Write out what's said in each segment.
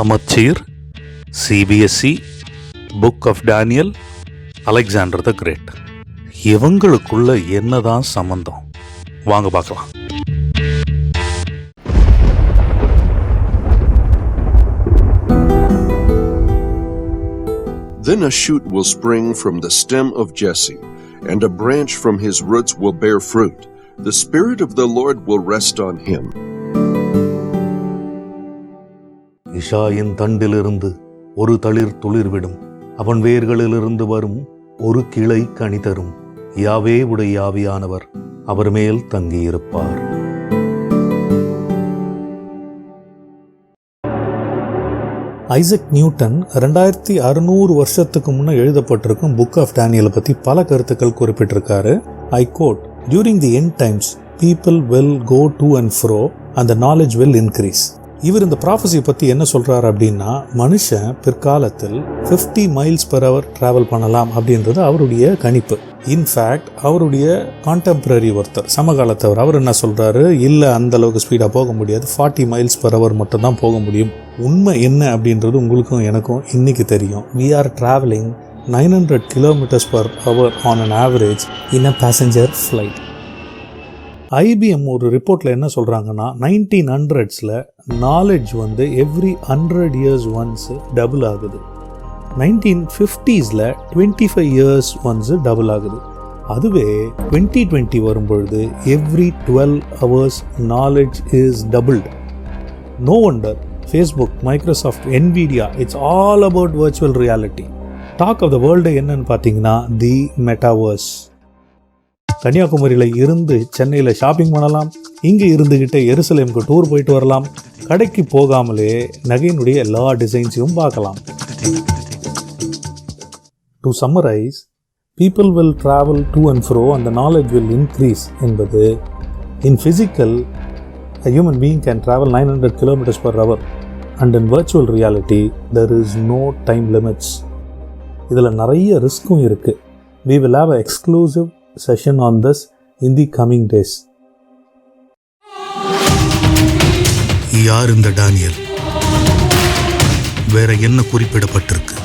சமச்சீர், CBSE, book of Daniel, Alexander the Great. இவங்களுக்குள்ள என்னதான் சம்பந்தம்? வாங்க பார்க்கலாம். Then a shoot will spring from the stem of Jesse, and a branch from his roots will bear fruit. The Spirit of the Lord will rest on him. இஷாயின் தண்டிலிருந்து ஒரு தளிர் துளிர்விடும், அவன் வேர்களிலிருந்து வரும் ஒரு கிளை கனி தரும். யாவே உடைய ஆவியானவர் அவர் மேல் தங்கியிருப்பார். ஐசக் நியூட்டன் 2600 வருஷத்துக்கு முன்னே எழுதப்பட்டிருக்கும் புக் ஆஃப் டேனியலை பற்றி பல கருத்துக்கள் குறிப்பிட்டிருக்காரு. I quote, during the end times people will go to and fro and the knowledge will increase. இவர் இந்த ப்ராஃபஸியை பற்றி என்ன சொல்கிறார் அப்படின்னா, மனுஷன் பிற்காலத்தில் 50 மைல்ஸ் பெர் ஹவர் ட்ராவல் பண்ணலாம் அப்படின்றது அவருடைய கணிப்பு. இன்ஃபேக்ட் அவருடைய கான்டெம்பரரி ஒருத்தர், சமகாலத்தவர், அவர் என்ன சொல்கிறாரு, இல்லை அந்த அளவுக்கு ஸ்பீடாக போக முடியாது, 40 மைல்ஸ் பெர் ஹவர் மட்டும்தான் போக முடியும். உண்மை என்ன அப்படின்றது உங்களுக்கும் எனக்கும் இன்னைக்கு தெரியும். we are traveling 900 kilometers per hour on an average in a passenger flight. IBM ஒரு ரிப்போர்ட்டில் என்ன சொல்கிறாங்கன்னா, 1900s knowledge every 100 years once double ஆகுது. 1950s 25 years once டபுள் ஆகுது. அதுவே 2020 வரும்பொழுது every 12 hours knowledge is doubled. No wonder Facebook, Microsoft, Nvidia, it's all about virtual reality. Talk of the world என்னன்னு பார்த்தீங்கன்னா, தி மெட்டாவர்ஸ். கன்னியாகுமரியில் இருந்து சென்னையில் ஷாப்பிங் பண்ணலாம், இங்கே இருந்துக்கிட்டே எருசலேமுக்கு டூர் போயிட்டு வரலாம், கடைக்கு போகாமலே நகையினுடைய எல்லா டிசைன்ஸையும் பார்க்கலாம். To summarise, people will travel to and fro and the knowledge will increase என்பது, in physical a human being can travel 900 kilometers per hour, and in virtual reality there is no time limits. இதில் நிறைய ரிஸ்க்கும் இருக்குது. We will have an exclusive session on this in the coming days. யார் இந்த Daniel? வேற என்ன குறிப்பிடப்பட்டிருக்கு?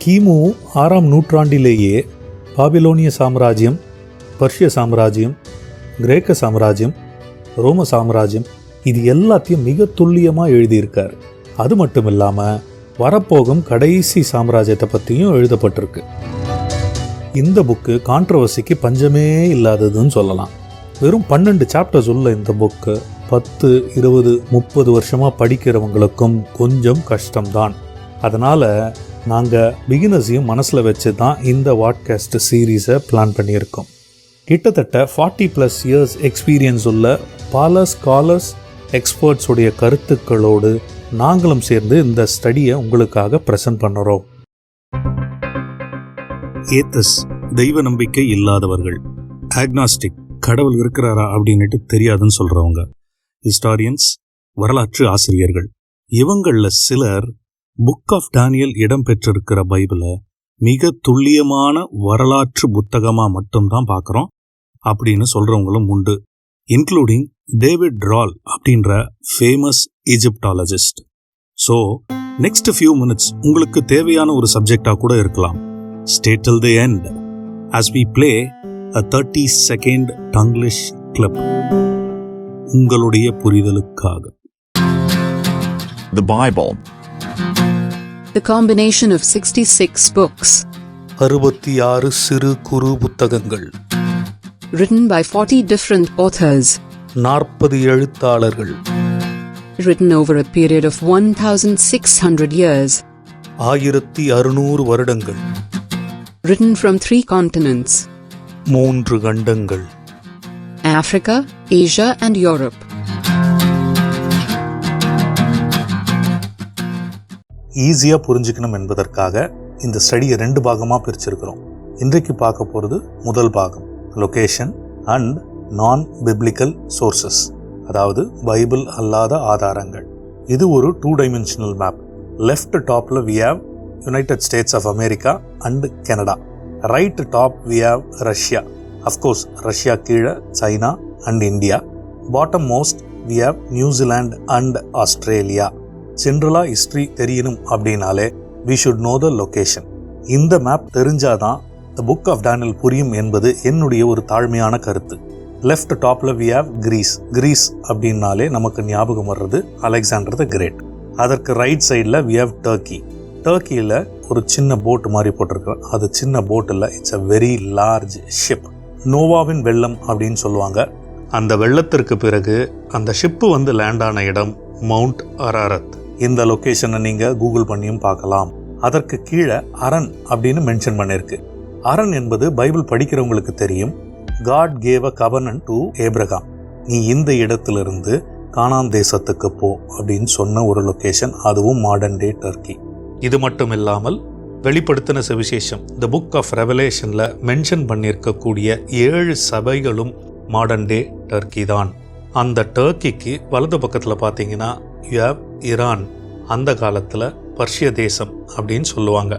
கிமு 6ஆம் நூற்றாண்டிலேயே பாபிலோனிய சாம்ராஜ்யம், பர்ஷிய சாம்ராஜ்யம், கிரேக்க சாம்ராஜ்யம், ரோம சாம்ராஜ்யம், இது எல்லாத்தையும் மிக துல்லியமாக எழுதியிருக்கார். அது மட்டும் இல்லாமல் வரப்போகும் கடைசி சாம்ராஜ்யத்தை பற்றியும் எழுதப்பட்டிருக்கு. இந்த புக்கு கான்ட்ரவர்சிக்கு பஞ்சமே இல்லாததுன்னு சொல்லலாம். வெறும் 12 சாப்டர்ஸ் உள்ள இந்த புக்கு 10, 20, 30 வருஷமாக படிக்கிறவங்களுக்கும் கொஞ்சம் கஷ்டம்தான். அதனால் நாங்கள் பிகினர்ஸையும் மனசில் வச்சு தான் இந்த வாட்காஸ்ட் சீரீஸை பிளான் பண்ணியிருக்கோம். கிட்டத்தட்ட 40+ years எக்ஸ்பீரியன்ஸ் உள்ள பல ஸ்காலர்ஸ், எக்ஸ்பர்ட்ஸுடைய கருத்துக்களோடு நாங்களும் சேர்ந்து இந்த ஸ்டடியை உங்களுக்காக ப்ரெசென்ட் பண்ணுறோம். ஏத்தஸ், தெய்வ நம்பிக்கை இல்லாதவர்கள். ஆக்னாஸ்டிக், கடவுள் இருக்கிறாரா அப்படின்னுட்டு தெரியாதுன்னு சொல்கிறவங்க. ஹிஸ்டாரியன்ஸ், வரலாற்று ஆசிரியர்கள். இவங்களில் சிலர் புக் ஆஃப் டேனியல் இடம்பெற்றிருக்கிற பைபிளை மிக துல்லியமான வரலாற்று புத்தகமாக மட்டும்தான் பார்க்குறோம் அப்படின்னு சொல்கிறவங்களும் உண்டு. இன்க்ளூடிங் டேவிட் ரால் அப்படின்ற famous Egyptologist. So next few minutes உங்களுக்கு தேவையான ஒரு சப்ஜெக்டாக கூட இருக்கலாம். Stay till the end as we play a 30-second Tanglish clip உங்களுடைய புரிதலுக்காக. The Bible. The combination of 66 books 66 சிறு குறு புத்தகங்கள், written by 40 different authors, 40 எழுத்தாளர்கள், written over a period of 1600 years, 1600 வருடங்கள், written from 3 continents, 3 கண்டங்கள், Africa, Asia and Europe. ஈஸியாக புரிஞ்சுக்கணும் என்பதற்காக இந்த ஸ்டடியை 2 பாகமாக பிரிச்சிருக்கிறோம். இன்றைக்கு பார்க்க போகிறது முதல் பாகம், location and non biblical sources, அதாவது பைபிள் அல்லாத ஆதாரங்கள். இது ஒரு 2-dimensional மேப். லெஃப்ட் டாப்ல we have United States of America and Canada. Right top we have Russia. Of course Russia கீழே China and India. Bottom most we have New Zealand and Australia. ஜென்ரலாக history தெரியணும் அப்படின்னாலே we should know the location. இந்த map தெரிஞ்சாதான் the book of Daniel புரியும் என்பது என்னுடைய ஒரு தாழ்மையான கருத்து. லெஃப்ட் டாப்ல we have கிரீஸ் அப்படின்னாலே நமக்கு ஞாபகம் வர்றது அலெக்சாண்டர் த கிரேட். அதற்கு ரைட் சைடில் we have டர்க்கியில் ஒரு சின்ன போட் மாதிரி போட்டிருக்கோம். அது சின்ன போட் இல்லை, it's a very large ship. நோவாவின் வெள்ளம் அப்படின்னு சொல்லுவாங்க. அந்த வெள்ளத்திற்கு பிறகு அந்த ஷிப்பு வந்து லேண்ட் ஆன இடம் மவுண்ட் அரரத். இந்த லொக்கேஷனை நீங்கள் கூகுள் பண்ணியும் பார்க்கலாம். அதற்கு கீழே அரண் அப்படின்னு மென்ஷன் பண்ணியிருக்கு. அரண் என்பது பைபிள் படிக்கிறவங்களுக்கு தெரியும். God gave a covenant to Abraham. நீ இந்த இடத்திலிருந்து கானான் தேசத்துக்கு போ அப்படின்னு சொன்ன ஒரு லொக்கேஷன், அதுவும் மாடர்ன் டே டர்க்கி. இது மட்டும் இல்லாமல் வெளிப்படுத்தின சுவிசேஷம் த புக் ஆஃப் ரெவலேஷனில் மென்ஷன் பண்ணியிருக்கக்கூடிய 7 சபைகளும் மாடர்ன் டே டர்க்கி தான். அந்த டர்க்கிக்கு வலது பக்கத்தில் பார்த்தீங்கன்னா யூ ஹேவ் ஈரான், அந்த காலத்தில் பர்ஷிய தேசம் அப்படின்னு சொல்லுவாங்க.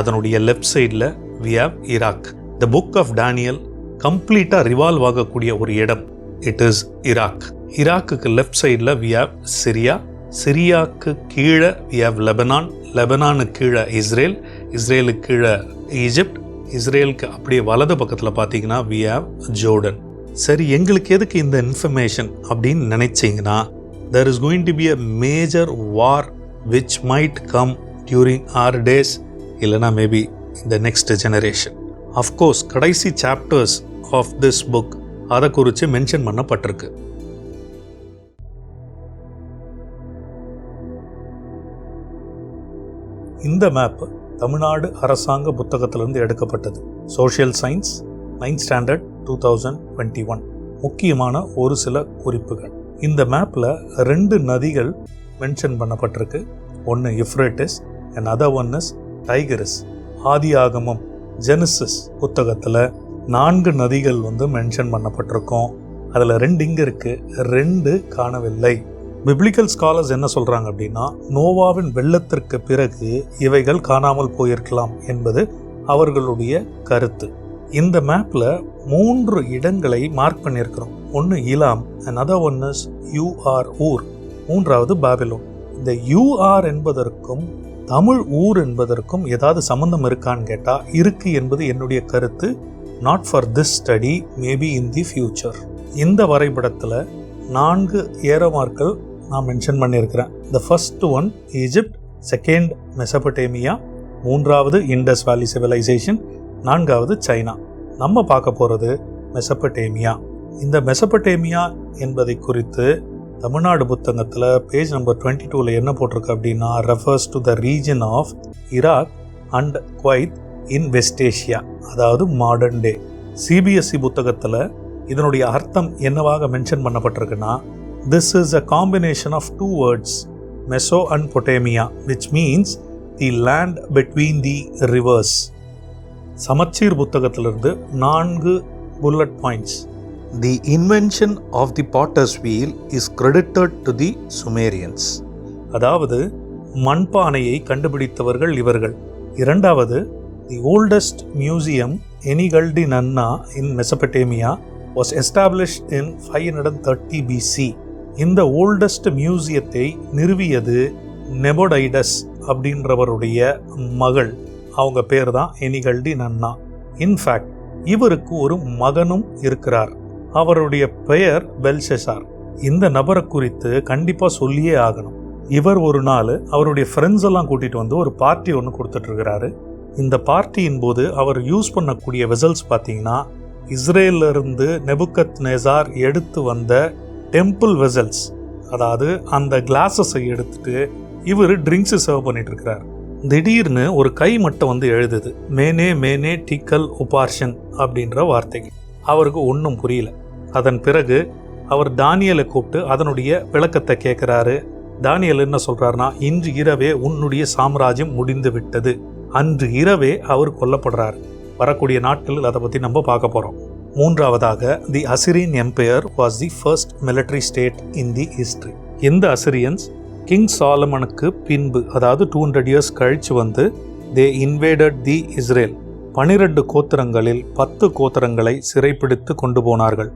அதனுடைய லெஃப்ட் சைடில் we have Iraq. The book of Daniel கம்ப்ளீட்டாக ரிவால்வ் ஆகக்கூடிய ஒரு இடம் இட் இஸ் ஈராக். ஈராக்குக்கு லெஃப்ட் சைடில் we have சிரியாக்கு கீழே we have லெபனானுக்கு கீழே இஸ்ரேலுக்கு கீழே ஈஜிப்ட், இஸ்ரேலுக்கு அப்படியே வலது பக்கத்தில் பார்த்தீங்கன்னா we have ஜோர்டன். சரி, எங்களுக்கு எதுக்கு இந்த இன்ஃபர்மேஷன் அப்படின்னு நினைச்சிங்கன்னா, there is going to be a major war which might come during our days, இல்லைனா maybe in the next generation. Of course, கடைசி chapters of this book அதை குறித்து மென்ஷன் பண்ணப்பட்டிருக்கு. இந்த மேப் தமிழ்நாடு அரசாங்க புத்தகத்திலிருந்து எடுக்கப்பட்டது. Social science 9th standard 2021. முக்கியமான ஒரு சில குறிப்புகள். இந்த மேப்பில் 2 நதிகள் மென்ஷன் பண்ணப்பட்டிருக்கு. ஒன்று Euphrates and other one is Tigris. ஆதி ஆகமம் ஜெனசிஸ் புத்தகத்தில் 4 நதிகள் வந்து மென்ஷன் பண்ணப்பட்டிருக்கோம். அதில் 2 இங்கே இருக்குது, 2 காணவில்லை. பிப்ளிக்கல் ஸ்காலர்ஸ் என்ன சொல்கிறாங்க அப்படின்னா, நோவாவின் வெள்ளத்திற்கு பிறகு இவைகள் காணாமல் போயிருக்கலாம் என்பது அவர்களுடைய கருத்து. இந்த மேப்பில் 3 இடங்களை மார்க் பண்ணியிருக்கிறோம். ஒன்று ஈலாம், another one is யூஆர் ஊர், 3வது பாபிலோன். இந்த யூஆர் என்பதற்கும் தமிழ் ஊர் என்பதற்கும் ஏதாவது சம்பந்தம் இருக்கான்னு கேட்டால் இருக்கு என்பது என்னுடைய கருத்து. Not for this study, maybe in the future. இந்த வரைபடத்தில் 4 ஏரோமார்கள் நான் மென்ஷன் பண்ணியிருக்கிறேன். The first one Egypt, second Mesopotamia, 3வது இண்டஸ் வேலி சிவிலைசேஷன், 4வது சைனா. நம்ம பார்க்க போகிறது மெசபடேமியா. இந்த மெசபடேமியா என்பதை குறித்து தமிழ்நாடு புத்தகத்தில் பேஜ் நம்பர் 22 என்ன போட்டிருக்கு அப்படின்னா, refers to the region of Iraq and Kuwait in West Asia, அதாவது மாடர்ன் டே. சிபிஎஸ்சி புத்தகத்தில் இதனுடைய அர்த்தம் என்னவாக மென்ஷன் பண்ணப்பட்டிருக்குன்னா, this is a combination of 2 words, meso and potamia, which means the land between the rivers. சமச்சீர் புத்தகத்திலிருந்து 4 bullet points. The invention of the potter's wheel is credited to the Sumerians. அதாவது மண்பானையை கண்டுபிடித்தவர்கள் இவர்கள். 2வது, the oldest museum Enigaldi Nanna in Mesopotamia was established in 530 BC. இந்த oldest மியூசியத்தை நிறுவியது நெபோடைடஸ் அப்படின்றவருடைய மகள். அவங்க பேர் தான் எனிகல்டி நன்னா. இன்ஃபேக்ட் இவருக்கு ஒரு மகனும் இருக்கிறார். அவருடைய பெயர் பெல்ஷெசார். இந்த நபரை குறித்து கண்டிப்பாக சொல்லியே ஆகணும். இவர் ஒரு நாள் அவருடைய ஃப்ரெண்ட்ஸ் எல்லாம் கூட்டிகிட்டு வந்து ஒரு பார்ட்டி ஒன்று கொடுத்துட்ருக்கிறாரு. இந்த பார்ட்டியின் போது அவர் யூஸ் பண்ணக்கூடிய வெசல்ஸ் பார்த்தீங்கன்னா, இஸ்ரேலிருந்து நெபுக்கத்நேசார் எடுத்து வந்த டெம்பிள் வெசல்ஸ். அதாவது அந்த கிளாஸஸை எடுத்துட்டு இவர் ட்ரிங்க்ஸு சர்வ் பண்ணிட்டு இருக்கிறார். திடீர்னு ஒரு கை மட்டும் வந்து எழுதுது, மேனே டிக்கல் உபார்ஷன் அப்படின்ற வார்த்தைகள். அவருக்கு ஒன்றும் புரியல. அதன் பிறகு அவர் தானியலை கூப்பிட்டு அதனுடைய விளக்கத்தை கேட்குறாரு. தானியல் என்ன சொல்கிறாருன்னா, இன்று இரவே உன்னுடைய சாம்ராஜ்யம் முடிந்து விட்டது. அன்று இரவே அவர் கொல்லப்படுறார். வரக்கூடிய நாட்களில் அதை பற்றி நம்ம பார்க்க போகிறோம். மூன்றாவதாக, the Assyrian empire was the first military state in the history. இந்த அசிரியன்ஸ் கிங் சாலமனுக்கு பின்பு, அதாவது 200 years கழிச்சு வந்து தே இன்வேடட் தி இஸ்ரேல். 12 கோத்திரங்களில் 10 கோத்திரங்களை சிறைப்பிடித்து கொண்டு போனார்கள்.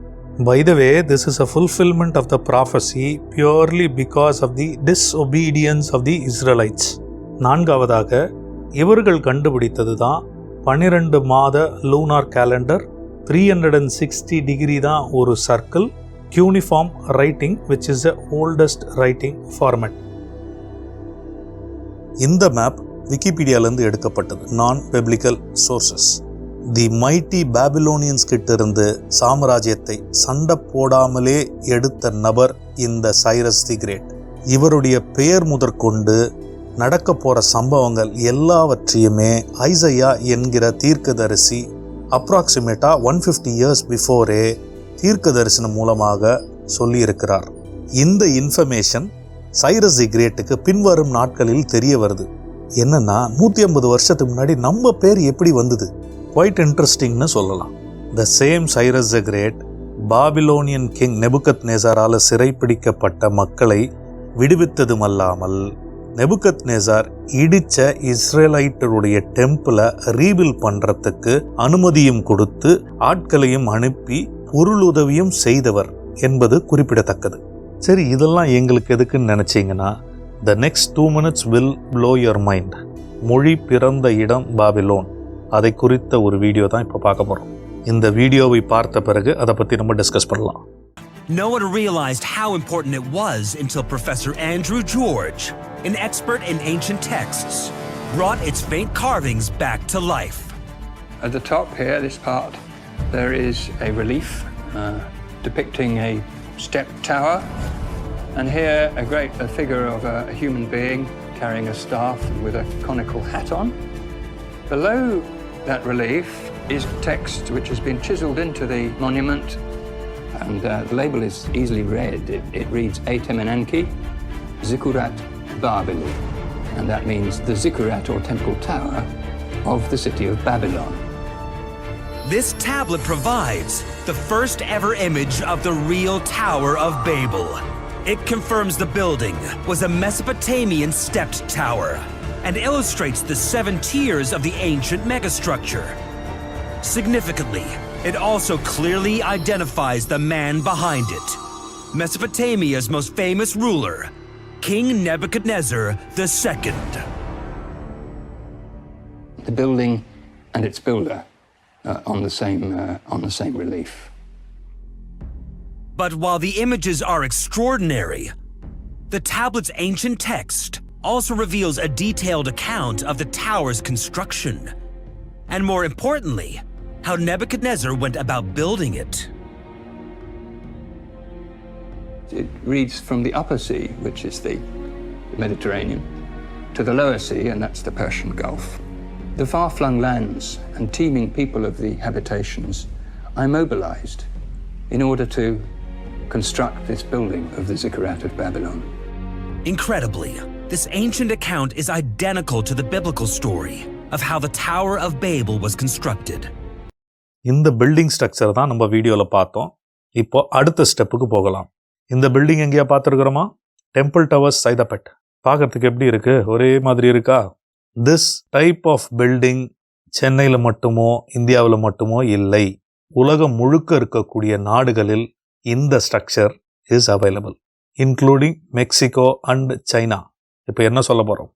By the way, this is a fulfillment of the prophecy purely because of the disobedience of the Israelites. நான்காவதாக, இவர்கள் கண்டுபிடித்தது தான் 12 மாத லூனார் கேலண்டர். 360 டிகிரி தான் ஒரு circle. Uniform writing which is the oldest writing format. இந்த மேப் விக்கிபீடியாவிலேருந்து எடுக்கப்பட்டது, நான் biblical sources. தி மைட்டி பாபிலோனியன்ஸ் கிட்டிருந்து சாம்ராஜ்யத்தை சண்டை போடாமலே எடுத்த நபர் இந்த சைரஸ் தி கிரேட். இவருடைய பெயர் முதற்கொண்டு நடக்க போகிற சம்பவங்கள் எல்லாவற்றையுமே ஐசையா என்கிற தீர்க்கதரிசி அப்ராக்சிமேட்டாக 150 years பிஃபோரே தீர்க்க தரிசனம் மூலமாக சொல்லியிருக்கிறார். இந்த இன்ஃபர்மேஷன் சைரஸ் தி கிரேட்டுக்கு பின்வரும் நாட்களில் தெரிய வருது. என்னன்னா, 150 வருஷத்துக்கு முன்னாடி நம்ம பேர் எப்படி வந்தது? குவைட் இன்ட்ரெஸ்டிங்னு சொல்லலாம். The same Cyrus the great Babylonian king நெபுகத்நேசாரால் சிறைப்பிடிக்கப்பட்ட மக்களை விடுவித்ததுமல்லாமல், நெபுகத்நேசார் இடித்த இஸ்ரேலைட்டருடைய டெம்பிளை ரீபில் பண்ணுறதுக்கு அனுமதியும் கொடுத்து ஆட்களையும் அனுப்பி பொருளுதவியும் செய்தவர் என்பது குறிப்பிடத்தக்கது. சரி, இதெல்லாம் எங்களுக்கு எதுக்குன்னு நினச்சிங்கன்னா, the next 2 minutes will flow your mind. மொழி பிறந்த இடம் பாபிலோன், அதை குறித்த ஒரு வீடியோ தான் இப்போ பார்க்க போகிறோம். இந்த வீடியோவை பார்த்த பிறகு அதை பற்றி நம்ம டிஸ்கஸ் பண்ணலாம். No one realized how important it was until Professor Andrew George, an expert in ancient texts, brought its faint carvings back to life. At the top here, this part, there is a relief depicting a stepped tower, and here a figure of a human being carrying a staff with a conical hat on. Below that relief is text which has been chiseled into the monument, and the label is easily read. It reads Atem Enki, Zikurat Babylon, and that means the Zikurat or temple tower of the city of Babylon. This tablet provides the first ever image of the real Tower of Babel. It confirms the building was a Mesopotamian stepped tower and illustrates the 7 tiers of the ancient megastructure. Significantly, it also clearly identifies the man behind it, Mesopotamia's most famous ruler, King Nebuchadnezzar II. The building and its builder on the same relief. But while the images are extraordinary, the tablet's ancient text also reveals a detailed account of the tower's construction, and more importantly, how Nebuchadnezzar went about building it. It reads from the upper sea, which is the Mediterranean, to the lower sea, and that's the Persian Gulf. The far-flung lands and teeming people of the habitations are mobilized in order to construct this building of the Zikkurat of Babylon. Incredibly, this ancient account is identical to the biblical story of how the Tower of Babel was constructed. இந்த building structure தான் நம்ம வீடியோவில் பார்த்தோம். இப்போ அடுத்த ஸ்டெப்புக்கு போகலாம். இந்த பில்டிங் எங்கேயா பார்த்துருக்குறோமா? Temple towers Saidapet. பார்க்கறதுக்கு எப்படி இருக்கு? ஒரே மாதிரி இருக்கா? திஸ் டைப் ஆஃப் பில்டிங் சென்னையில் மட்டுமோ இந்தியாவில் மட்டுமோ இல்லை, உலகம் முழுக்க இருக்கக்கூடிய நாடுகளில் இந்த structure is available, including Mexico and China. இப்போ என்ன சொல்ல போகிறோம்?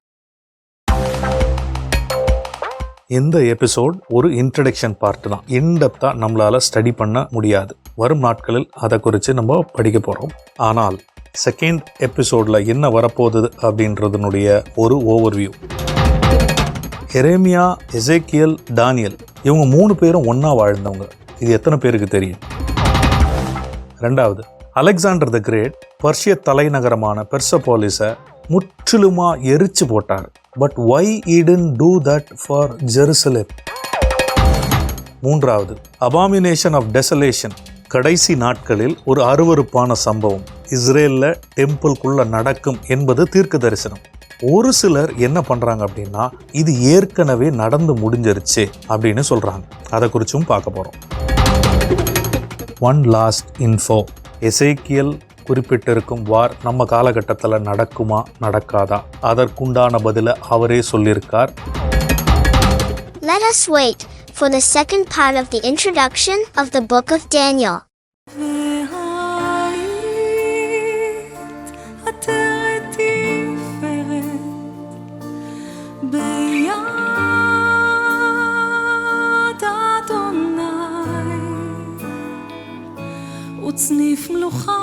இந்த எபிசோட் ஒரு இன்ட்ரடக்ஷன் பார்ட் தான். இன்டெப்த்தாக நம்மளால் ஸ்டடி பண்ண முடியாது. வரும் நாட்களில் அதை குறித்து நம்ம படிக்க போகிறோம். ஆனால் செகண்ட் எபிசோடில் என்ன வரப்போகுது அப்படின்றதுனுடைய ஒரு ஓவர்வியூ. எரேமியா, எசேக்கியல், தானியல் இவங்க 3 பேரும் ஒன்றா வாழ்ந்தவங்க. இது எத்தனை பேருக்கு தெரியும்? ரெண்டாவது, அலெக்சாண்டர் த கிரேட் பர்ஷிய தலைநகரமான பெர்சபோலிஸை முற்றிலுமா எரிச்சு போட்டார். But why he didn't do that for Jerusalem? மூன்றாவது, அபாமினேஷன் ஆஃப் டெசலேஷன். கடைசி நாட்களில் ஒரு அருவருப்பான சம்பவம் இஸ்ரேலில் டெம்பிள்குள்ள நடக்கும் என்பது தீர்க்க தரிசனம். ஒரு சிலர் என்ன பண்றாங்க அப்படின்னா இது ஏற்கனவே நடந்து முடிஞ்சிருச்சு அப்படின்னு சொல்றாங்க. அதை குறிச்சும் பார்க்க போறோம். One last info. எசேக்கியல் குறிப்பிட்டிருக்கும் வார் நம்ம காலகட்டத்தில் நடக்குமா நடக்காதா, அதற்குண்டான பதில அவரே சொல்லியிருக்கார். Let us wait for the second part of the introduction of the book of Daniel. וצניף מלוכה